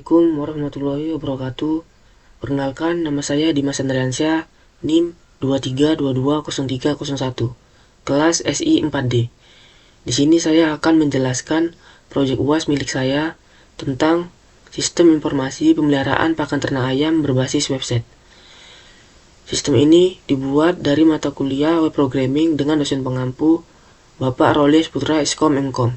Assalamualaikum warahmatullahi wabarakatuh. Perkenalkan, nama saya Dimas Andriansyah, NIM 23220301, kelas SI 4D. Di sini saya akan menjelaskan proyek UAS milik saya tentang sistem informasi pemeliharaan pakan ternak ayam berbasis website. Sistem ini dibuat dari mata kuliah web programming dengan dosen pengampu Bapak Rolis Putra Eskom Mkom.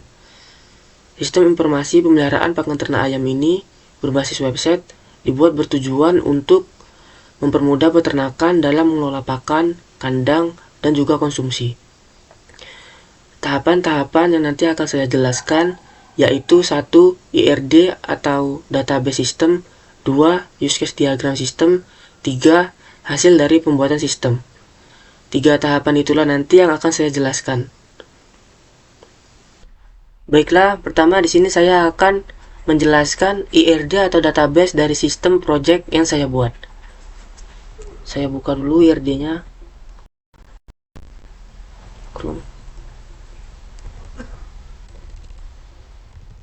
Sistem informasi pemeliharaan pakan ternak ayam ini berbasis website dibuat bertujuan untuk mempermudah peternakan dalam mengelola pakan, kandang, dan juga konsumsi. Tahapan-tahapan yang nanti akan saya jelaskan yaitu 1. IRD atau database system, 2. Use case diagram system, 3. Hasil dari pembuatan sistem. 3 tahapan itulah nanti yang akan saya jelaskan. Baiklah, pertama di sini saya akan menjelaskan IRD atau database dari sistem project yang saya buat. Saya buka dulu IRD-nya. Chrome.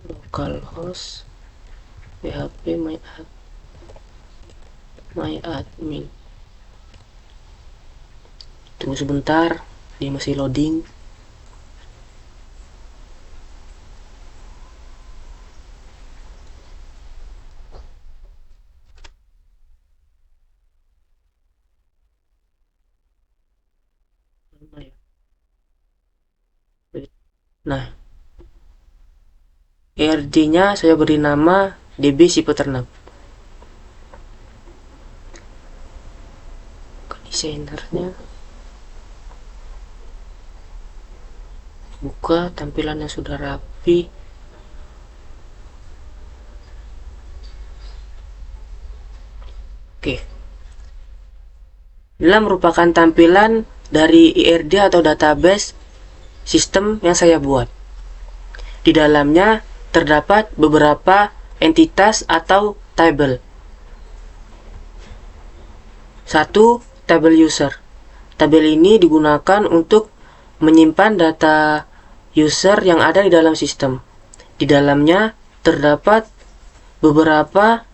Localhost php myadmin. Tunggu sebentar, dia masih loading. Nah, IRD-nya saya beri nama DB si peternak. Desainernya buka, tampilan yang sudah rapi. Oke, inilah merupakan tampilan dari IRD atau database sistem yang saya buat. Di dalamnya terdapat beberapa entitas atau table. 1. Table user. Tabel ini digunakan untuk menyimpan data user yang ada di dalam sistem. Di dalamnya terdapat beberapa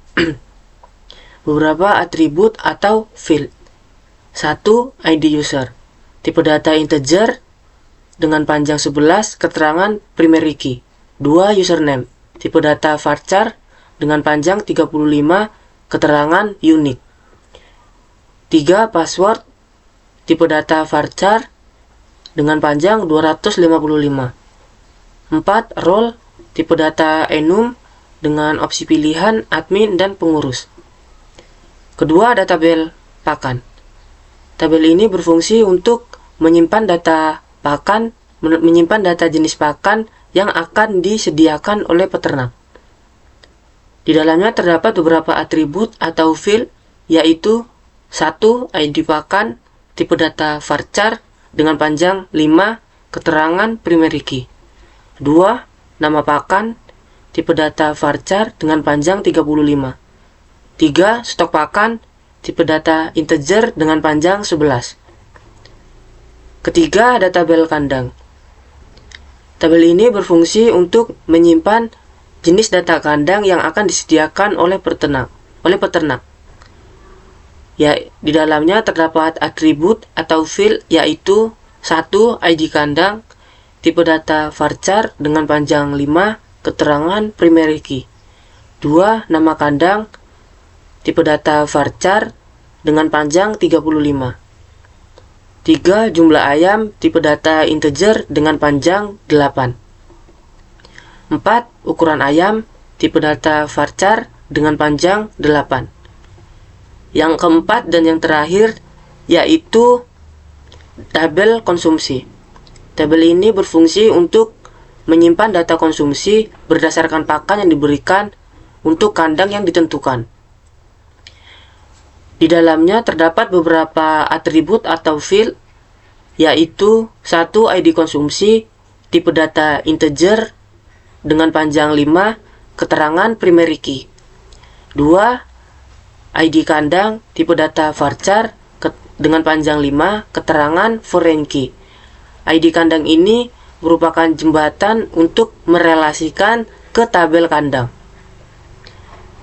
atribut atau field. 1. ID user. Tipe data integer dengan panjang 11, keterangan primary key. 2. Username. Tipe data varchar dengan panjang 35, keterangan unique. 3. Password. Tipe data varchar dengan panjang 255. 4. Role. Tipe data enum dengan opsi pilihan admin dan pengurus. Kedua, ada tabel pakan. Tabel ini berfungsi untuk menyimpan data pakan, menyimpan data jenis pakan yang akan disediakan oleh peternak. Di dalamnya terdapat beberapa atribut atau field, yaitu 1. ID pakan, tipe data varchar dengan panjang 5, keterangan primary key. 2. Nama pakan, tipe data varchar dengan panjang 35. 3. Stok pakan, tipe data integer dengan panjang 11. Ketiga, ada tabel kandang. Tabel ini berfungsi untuk menyimpan jenis data kandang yang akan disediakan oleh peternak. Ya, di dalamnya terdapat atribut atau field, yaitu 1. ID kandang, tipe data varchar dengan panjang 5, keterangan primary key. 2. Nama kandang, tipe data varchar dengan panjang 35. 3. Jumlah ayam, tipe data integer dengan panjang 8. 4. Ukuran ayam, tipe data varchar dengan panjang 8. Yang keempat dan yang terakhir yaitu tabel konsumsi. Tabel ini berfungsi untuk menyimpan data konsumsi berdasarkan pakan yang diberikan untuk kandang yang ditentukan. Di dalamnya terdapat beberapa atribut atau field, yaitu 1. ID konsumsi, tipe data integer dengan panjang 5, keterangan primary key. 2. ID kandang, tipe data varchar dengan panjang 5, keterangan foreign key. ID kandang ini merupakan jembatan untuk merelasikan ke tabel kandang.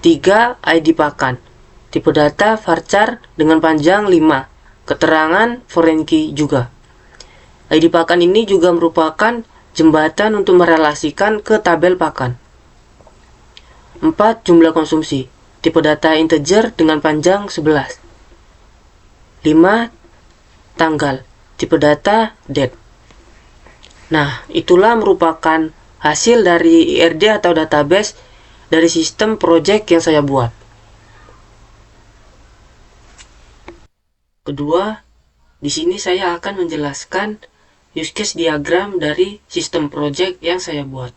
3. ID pakan. Tipe data varchar dengan panjang 5. Keterangan foreign key juga. ID pakan ini juga merupakan jembatan untuk merelasikan ke tabel pakan. 4. Jumlah konsumsi. Tipe data integer dengan panjang 11. 5. Tanggal. Tipe data date. Nah, itulah merupakan hasil dari IRD atau database dari sistem project yang saya buat. Kedua, di sini saya akan menjelaskan use case diagram dari sistem project yang saya buat.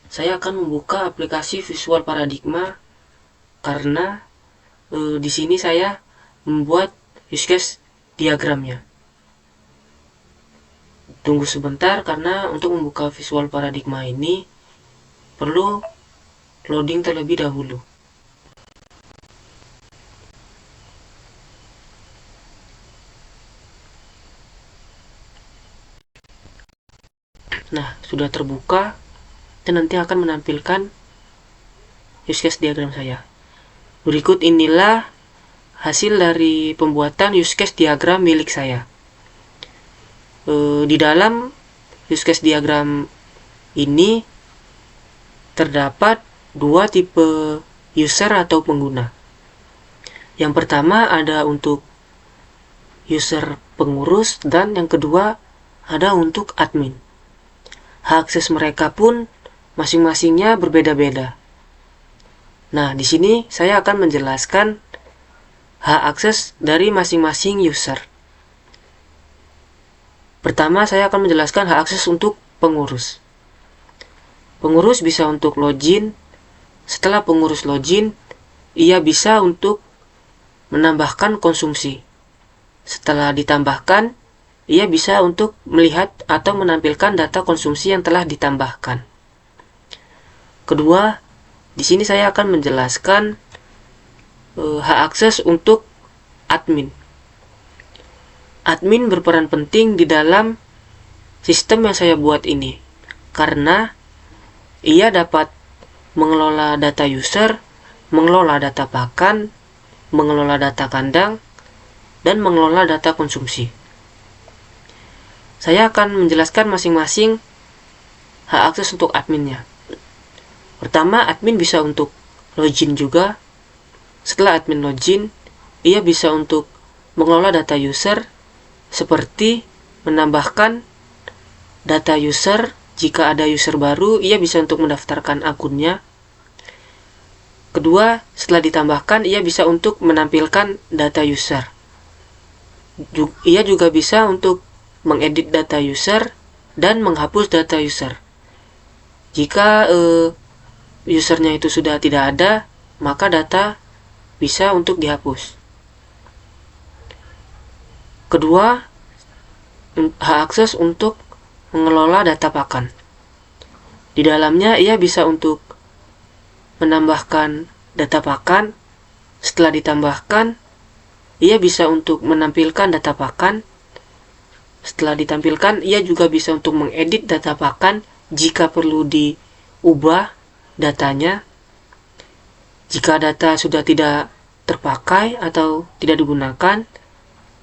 Saya akan membuka aplikasi Visual Paradigma karena di sini saya membuat use case diagramnya. Tunggu sebentar karena untuk membuka Visual Paradigma ini perlu loading terlebih dahulu. Nah, sudah terbuka dan nanti akan menampilkan use case diagram saya. Berikut inilah hasil dari pembuatan use case diagram milik saya. Di dalam use case diagram ini terdapat dua tipe user atau pengguna. Yang pertama ada untuk user pengurus dan yang kedua ada untuk admin. Hak akses mereka pun masing-masingnya berbeda-beda. Nah, di sini saya akan menjelaskan hak akses dari masing-masing user. Pertama, saya akan menjelaskan hak akses untuk pengurus. Pengurus bisa untuk login. Setelah pengurus login, ia bisa untuk menambahkan konsumsi. Setelah ditambahkan, ia bisa untuk melihat atau menampilkan data konsumsi yang telah ditambahkan. Kedua, di sini saya akan menjelaskan hak akses untuk admin. Admin berperan penting di dalam sistem yang saya buat ini karena ia dapat mengelola data user, mengelola data pakan, mengelola data kandang, dan mengelola data konsumsi. Saya akan menjelaskan masing-masing hak akses untuk adminnya. Pertama, admin bisa untuk login juga. Setelah admin login, ia bisa untuk mengelola data user seperti menambahkan data user. Jika ada user baru, ia bisa untuk mendaftarkan akunnya. Kedua, setelah ditambahkan, ia bisa untuk menampilkan data user. Ia juga bisa untuk mengedit data user dan menghapus data user. Jika usernya itu sudah tidak ada, maka data bisa untuk dihapus. Kedua, hak akses untuk mengelola data pakan. Di dalamnya ia bisa untuk menambahkan data pakan. Setelah ditambahkan, ia bisa untuk menampilkan data pakan. Setelah ditampilkan, ia juga bisa untuk mengedit data pakan jika perlu diubah datanya. Jika data sudah tidak terpakai atau tidak digunakan,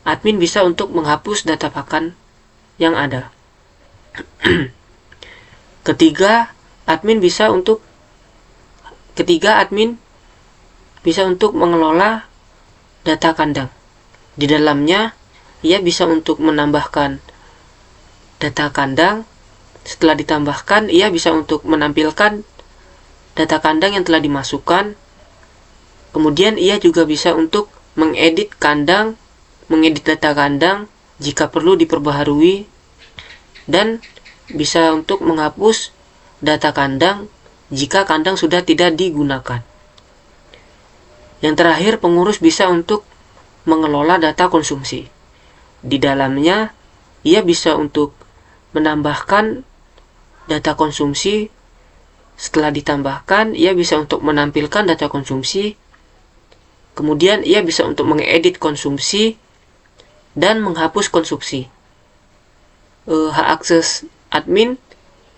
admin bisa untuk menghapus data pakan yang ada. Ketiga, admin bisa untuk mengelola data kandang. Di dalamnya, ia bisa untuk menambahkan data kandang. Setelah ditambahkan, ia bisa untuk menampilkan data kandang yang telah dimasukkan. Kemudian ia juga bisa untuk mengedit data kandang jika perlu diperbaharui, dan bisa untuk menghapus data kandang jika kandang sudah tidak digunakan. Yang terakhir, pengurus bisa untuk mengelola data konsumsi. Di dalamnya, ia bisa untuk menambahkan data konsumsi. Setelah ditambahkan, ia bisa untuk menampilkan data konsumsi. Kemudian, ia bisa untuk mengedit konsumsi dan menghapus konsumsi. Hak akses admin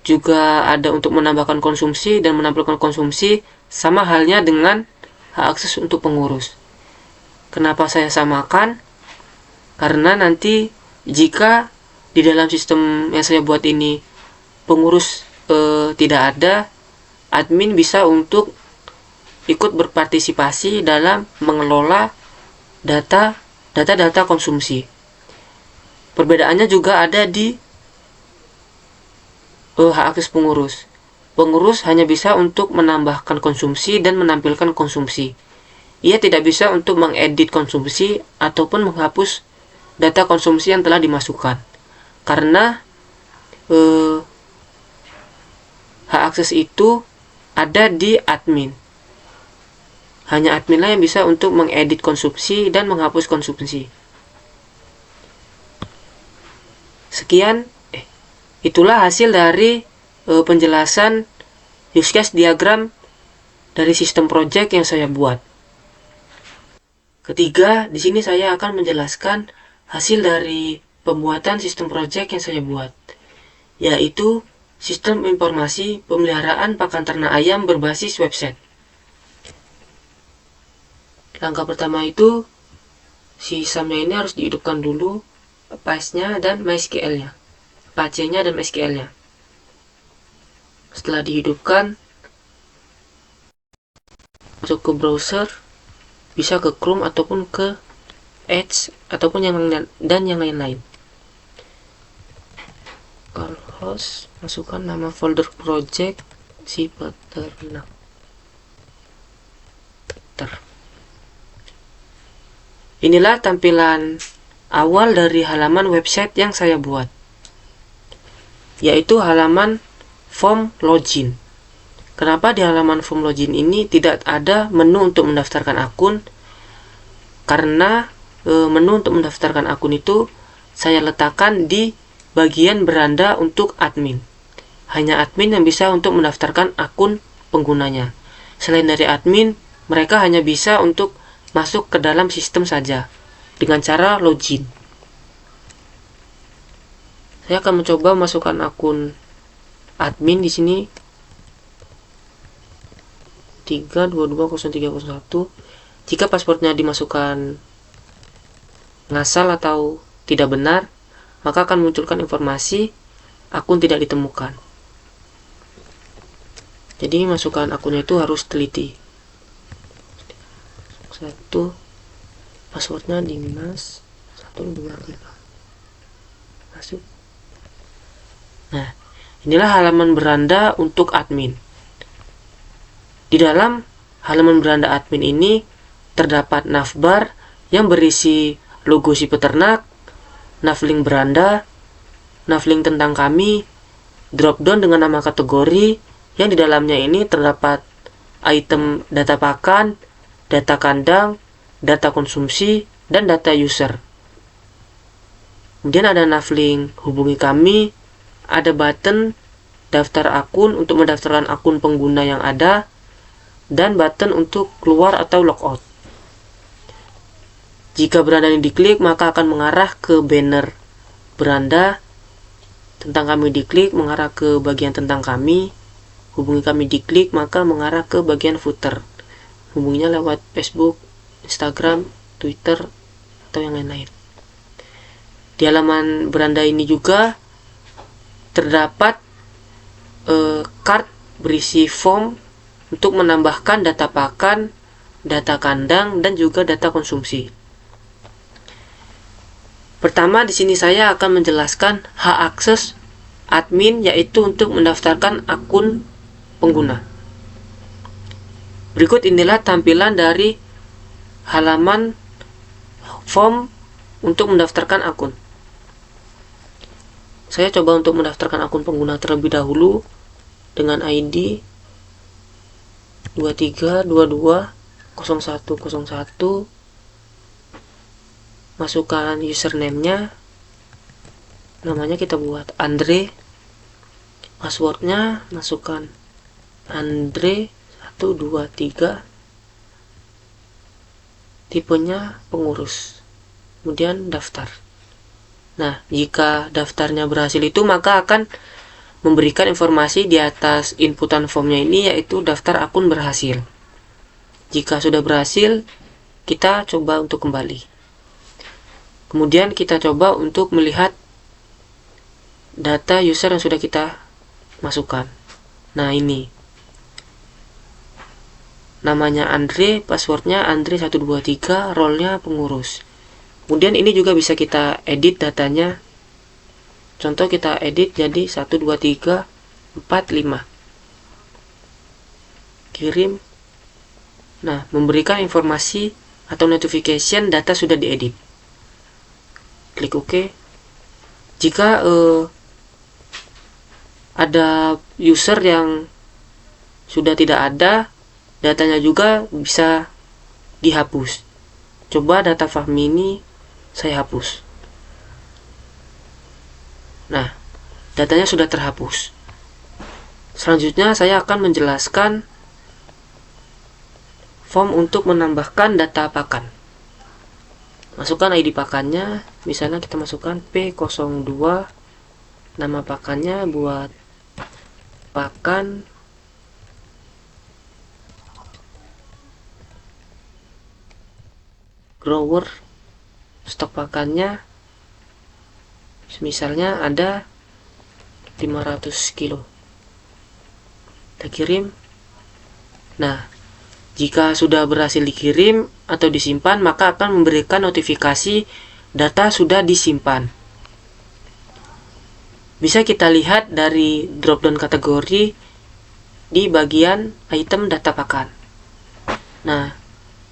juga ada untuk menambahkan konsumsi dan menampilkan konsumsi sama halnya dengan hak akses untuk pengurus. Kenapa saya samakan? Karena nanti jika di dalam sistem yang saya buat ini pengurus tidak ada, admin bisa untuk ikut berpartisipasi dalam mengelola data konsumsi. Perbedaannya juga ada di hak akses pengurus. Pengurus hanya bisa untuk menambahkan konsumsi dan menampilkan konsumsi. Ia tidak bisa untuk mengedit konsumsi ataupun menghapus data konsumsi yang telah dimasukkan. Karena hak akses itu ada di admin. Hanya adminlah yang bisa untuk mengedit konsumsi dan menghapus konsumsi. Sekian, itulah hasil dari penjelasan use case diagram dari sistem project yang saya buat. Ketiga, di sini saya akan menjelaskan hasil dari pembuatan sistem project yang saya buat, yaitu sistem informasi pemeliharaan pakan ternak ayam berbasis website. Langkah pertama itu, si SAM-nya ini harus dihidupkan dulu, Apache-nya dan MySQL-nya. Apache-nya dan MySQL-nya. Setelah dihidupkan, masuk ke browser, bisa ke Chrome ataupun ke Edge ataupun yang lain-lain. Kalau host, masukkan nama folder project si peternak. Inilah tampilan awal dari halaman website yang saya buat, yaitu halaman form login. Kenapa di halaman form login ini tidak ada menu untuk mendaftarkan akun? Karena menu untuk mendaftarkan akun itu saya letakkan di bagian beranda untuk admin. Hanya admin yang bisa untuk mendaftarkan akun penggunanya. Selain dari admin, mereka hanya bisa untuk masuk ke dalam sistem saja dengan cara login. Saya akan mencoba masukkan akun admin di sini 3220301. Jika passwordnya dimasukkan ngasal atau tidak benar, maka akan munculkan informasi akun tidak ditemukan. Jadi masukkan akunnya itu harus teliti. Passwordnya Dimas 123 masuk. Nah, inilah halaman beranda untuk admin. Di dalam halaman beranda admin ini terdapat navbar yang berisi logo si peternak, navlink beranda, navlink tentang kami, dropdown dengan nama kategori yang di dalamnya ini terdapat item data pakan, data kandang, data konsumsi, dan data user. Kemudian ada navlink hubungi kami, ada button daftar akun untuk mendaftarkan akun pengguna yang ada, dan button untuk keluar atau logout. Jika beranda ini diklik, maka akan mengarah ke banner beranda. Tentang kami diklik, mengarah ke bagian tentang kami. Hubungi kami diklik, maka mengarah ke bagian footer. Hubunginya lewat Facebook, Instagram, Twitter, atau yang lain-lain. Di halaman beranda ini juga terdapat card berisi form untuk menambahkan data pakan, data kandang, dan juga data konsumsi. Pertama, di sini saya akan menjelaskan hak akses admin, yaitu untuk mendaftarkan akun pengguna. Berikut inilah tampilan dari halaman form untuk mendaftarkan akun. Saya coba untuk mendaftarkan akun pengguna terlebih dahulu dengan ID 23220101. Masukkan username-nya, namanya kita buat Andre, passwordnya masukkan Andre 123, tipenya pengurus, kemudian daftar. Nah, jika daftarnya berhasil itu, maka akan memberikan informasi di atas inputan formnya ini, yaitu daftar akun berhasil. Jika sudah berhasil, kita coba untuk kembali. Kemudian kita coba untuk melihat data user yang sudah kita masukkan. Nah, ini namanya Andre, passwordnya Andre123, role-nya pengurus. Kemudian ini juga bisa kita edit datanya. Contoh kita edit jadi 1, 2, 3, 4, 5. Kirim. Nah, memberikan informasi atau notification data sudah diedit. Klik OK. Jika ada user yang sudah tidak ada, datanya juga bisa dihapus. Coba data Fahmi ini saya hapus. Nah, datanya sudah terhapus. Selanjutnya saya akan menjelaskan form untuk menambahkan data pakan. Masukkan ID pakannya, misalnya kita masukkan P02, nama pakannya buat pakan grower, stok pakannya misalnya ada 500 kilo. Kita kirim. Nah, jika sudah berhasil dikirim atau disimpan, maka akan memberikan notifikasi data sudah disimpan. Bisa kita lihat dari drop-down kategori di bagian item data pakan. Nah,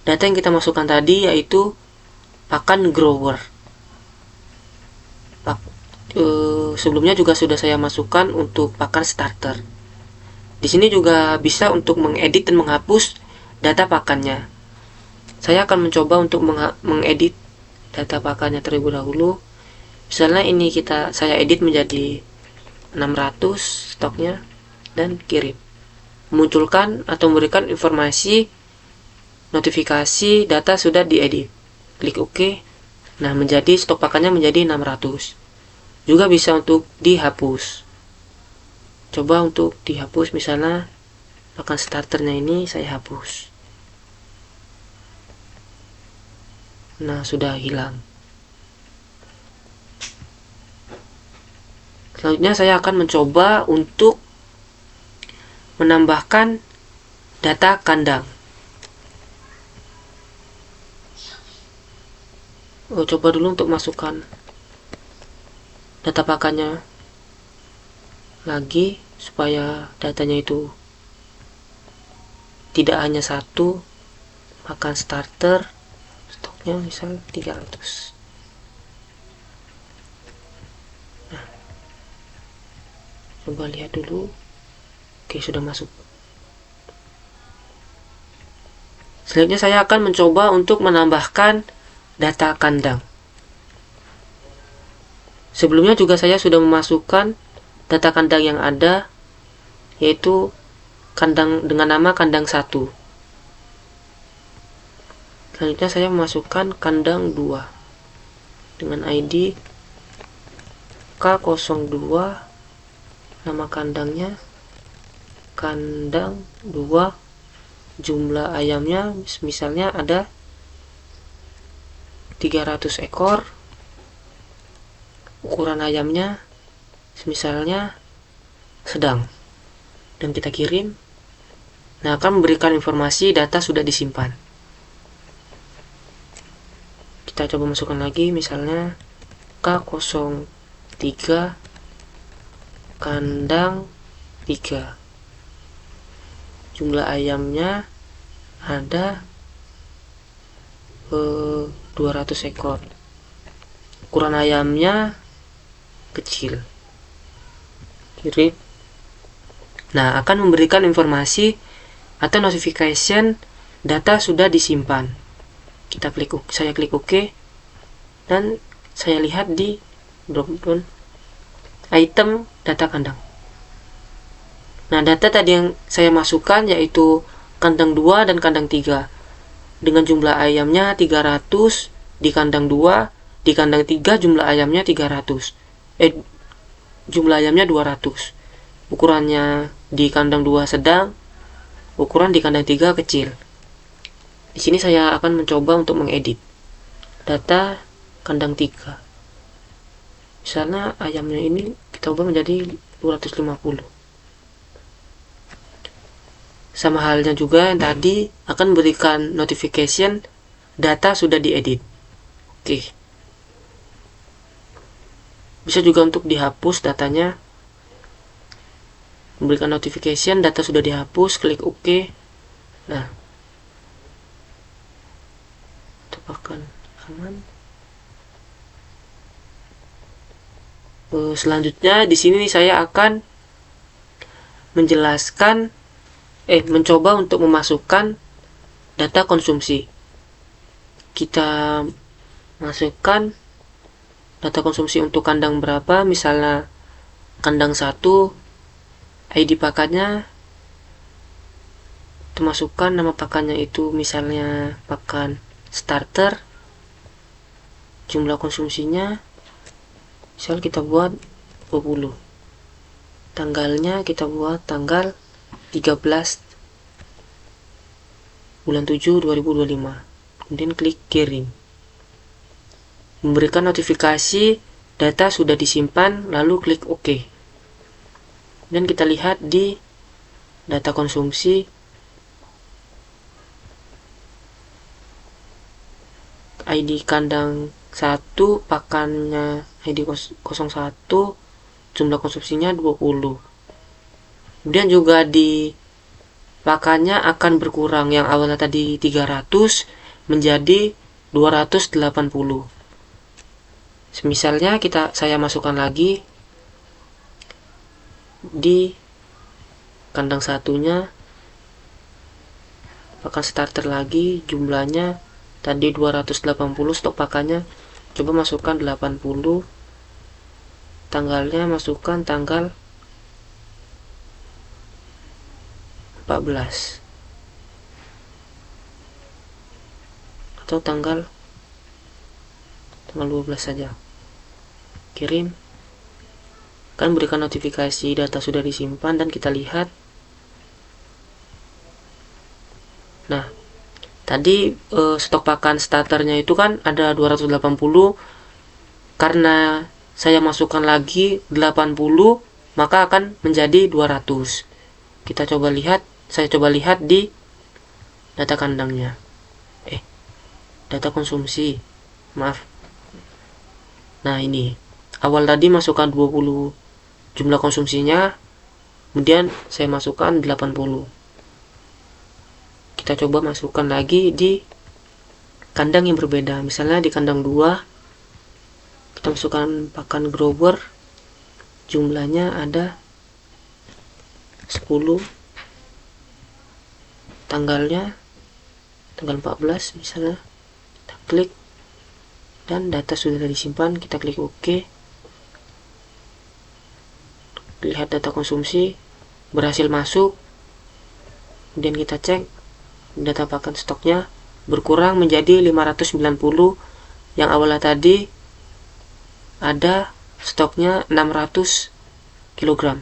data yang kita masukkan tadi yaitu pakan grower. Sebelumnya juga sudah saya masukkan untuk pakan starter. Di sini juga bisa untuk mengedit dan menghapus data pakannya. Saya akan mencoba untuk mengedit data pakannya terlebih dahulu. Misalnya ini saya edit menjadi 600 stoknya dan kirim. Munculkan atau memberikan informasi notifikasi data sudah diedit. Klik OK. Nah, menjadi stok pakannya menjadi 600. Juga bisa untuk dihapus. Coba untuk dihapus, misalnya pakan starternya ini saya hapus. Nah, sudah hilang. Selanjutnya saya akan mencoba untuk menambahkan data kandang. Coba dulu untuk masukkan data pakannya lagi supaya datanya itu tidak hanya satu. Pakan starter stoknya misal 300. Nah, coba lihat dulu. Oke, sudah masuk. Selanjutnya saya akan mencoba untuk menambahkan data kandang. Sebelumnya juga saya sudah memasukkan data kandang yang ada, yaitu kandang dengan nama kandang 1. Selanjutnya saya memasukkan kandang 2 dengan ID K02, nama kandangnya kandang 2, jumlah ayamnya misalnya ada 300 ekor, ukuran ayamnya misalnya sedang, dan kita kirim. Nah, akan memberikan informasi data sudah disimpan. Kita coba masukkan lagi, misalnya K03 kandang 3, jumlah ayamnya ada 200 ekor, ukuran ayamnya kecil. Kirim. Nah, akan memberikan informasi atau notification data sudah disimpan. Saya klik OK, dan saya lihat di drop-down item data kandang. Nah, data tadi yang saya masukkan yaitu kandang 2 dan kandang 3 dengan jumlah ayamnya 300 di kandang 2, di kandang 3 jumlah ayamnya 300. Jumlah ayamnya 200. ukurannya di kandang 2 sedang, ukuran di kandang 3 kecil. Di sini saya akan mencoba untuk mengedit data kandang 3. Misalnya ayamnya ini kita ubah menjadi 250. Sama halnya juga yang tadi, akan berikan notification data sudah diedit. Oke. Bisa juga untuk dihapus datanya. Memberikan notification data sudah dihapus, klik OK. Nah, tekan aman. Selanjutnya di sini saya akan menjelaskan mencoba untuk memasukkan data konsumsi. Kita masukkan data konsumsi untuk kandang berapa, misalnya kandang 1, ID pakannya, kita masukkan nama pakannya itu misalnya pakan starter, jumlah konsumsinya misal kita buat 20, tanggalnya kita buat tanggal 13 bulan 7 2025, kemudian klik kirim. Memberikan notifikasi data sudah disimpan, lalu klik OK. Dan kita lihat di data konsumsi ID kandang 1, pakannya ID 01, jumlah konsumsinya 20. Kemudian juga di pakannya akan berkurang, yang awalnya tadi 300 menjadi 280. Misalnya saya masukkan lagi di kandang satunya pakan starter lagi, jumlahnya tadi 280, stok pakannya coba masukkan 80, tanggalnya masukkan tanggal 14 atau tanggal 12 saja. Kirim. Kan berikan notifikasi data sudah disimpan dan kita lihat. Nah, tadi stok pakan starternya itu kan ada 280, karena saya masukkan lagi 80 maka akan menjadi 200. Kita coba lihat, saya coba lihat di data kandangnya. Data konsumsi. Maaf. Nah, ini awal tadi masukkan 20 jumlah konsumsinya, kemudian saya masukkan 80. Kita coba masukkan lagi di kandang yang berbeda. Misalnya di kandang 2 kita masukkan pakan grower, jumlahnya ada 10, tanggalnya tanggal 14 misalnya. Kita klik dan data sudah disimpan, kita klik OK. Lihat data konsumsi berhasil masuk, kemudian kita cek data pakan stoknya berkurang menjadi 590, yang awalnya tadi ada stoknya 600 kg.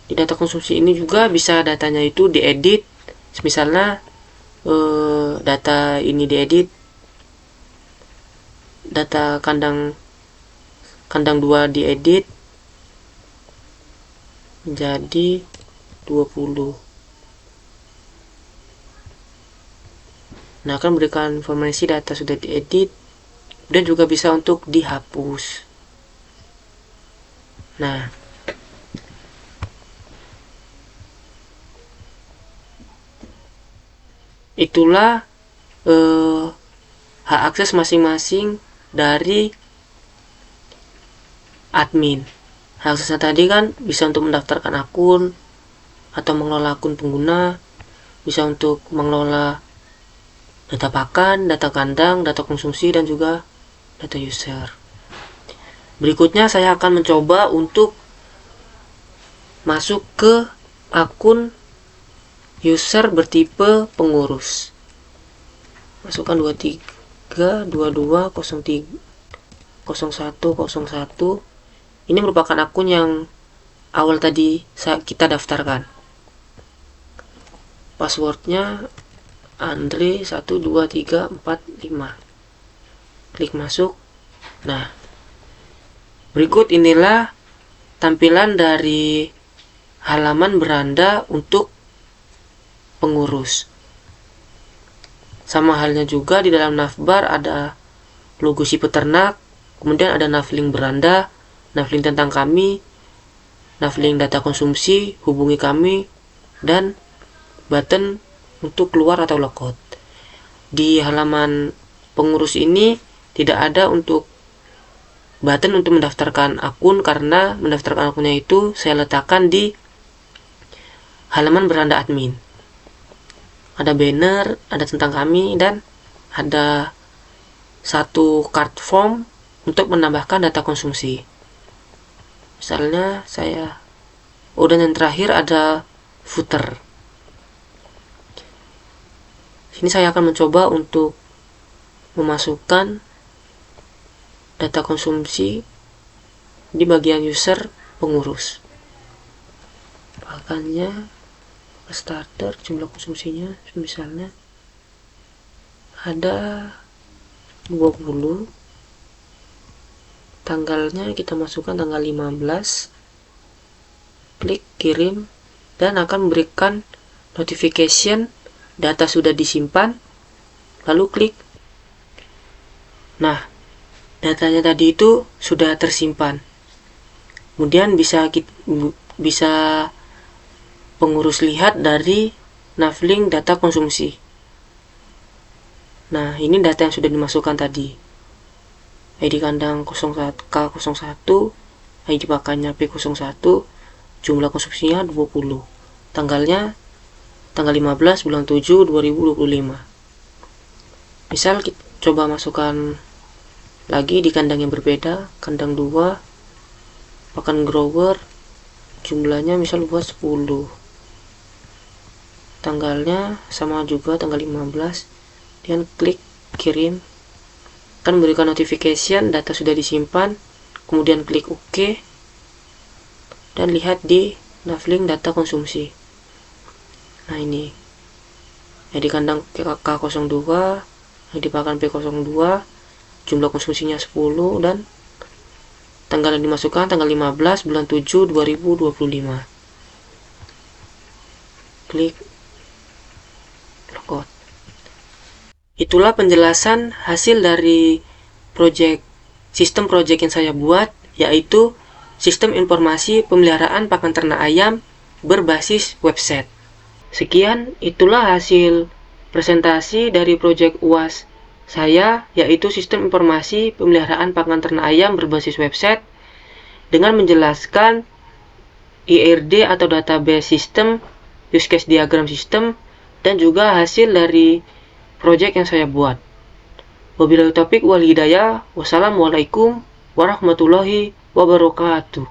Di data konsumsi ini juga bisa datanya itu diedit, misalnya data ini diedit, data kandang 2 diedit menjadi 20. Nah, akan memberikan informasi data sudah diedit dan juga bisa untuk dihapus. Nah, itulah hak akses masing-masing dari admin. Hak aksesnya tadi kan bisa untuk mendaftarkan akun atau mengelola akun pengguna, bisa untuk mengelola data pakan, data kandang, data konsumsi, dan juga data user. Berikutnya saya akan mencoba untuk masuk ke akun user bertipe pengurus. Masukkan 23 22 03 01 01. Ini merupakan akun yang awal tadi kita daftarkan. Passwordnya Andre 12345. Klik masuk. Nah, berikut inilah tampilan dari halaman beranda untuk pengurus. Sama halnya juga di dalam navbar ada logo si peternak, kemudian ada navlink beranda, navlink tentang kami, navlink data konsumsi, hubungi kami, dan button untuk keluar atau logout. Di halaman pengurus ini tidak ada untuk button untuk mendaftarkan akun, karena mendaftarkan akunnya itu saya letakkan di halaman beranda admin. Ada banner, ada tentang kami, dan ada satu card form untuk menambahkan data konsumsi. Misalnya dan yang terakhir ada footer. Sini saya akan mencoba untuk memasukkan data konsumsi di bagian user pengurus. Pakannya starter, jumlah konsumsinya misalnya ada 20, tanggalnya kita masukkan tanggal 15, klik kirim, dan akan memberikan notification data sudah disimpan, lalu klik. Nah, datanya tadi itu sudah tersimpan. Kemudian bisa pengurus lihat dari navlink data konsumsi. Nah, ini data yang sudah dimasukkan tadi. ID kandang 01K01, ID pakannya P01, jumlah konsumsinya 20. Tanggalnya tanggal 15 bulan 7 2025. Misal kita coba masukkan lagi di kandang yang berbeda, kandang 2, pakan grower, jumlahnya misal buat 10. Tanggalnya sama juga tanggal 15, dan klik kirim. Akan memberikan notification data sudah disimpan, kemudian klik OK, dan lihat di navlink data konsumsi. Nah, ini yang di kandang K02, yang di pakan P02, jumlah konsumsinya 10, dan tanggal yang dimasukkan tanggal 15 bulan 7 2025. Klik logout. Itulah penjelasan hasil dari sistem project yang saya buat, yaitu sistem informasi pemeliharaan pakan ternak ayam berbasis website. Sekian, itulah hasil presentasi dari project UAS saya, yaitu sistem informasi pemeliharaan pakan ternak ayam berbasis website, dengan menjelaskan IRD atau database system, use case diagram system, dan juga hasil dari project yang saya buat. Wabillahi taufiq wal hidayah. Wassalamualaikum warahmatullahi wabarakatuh.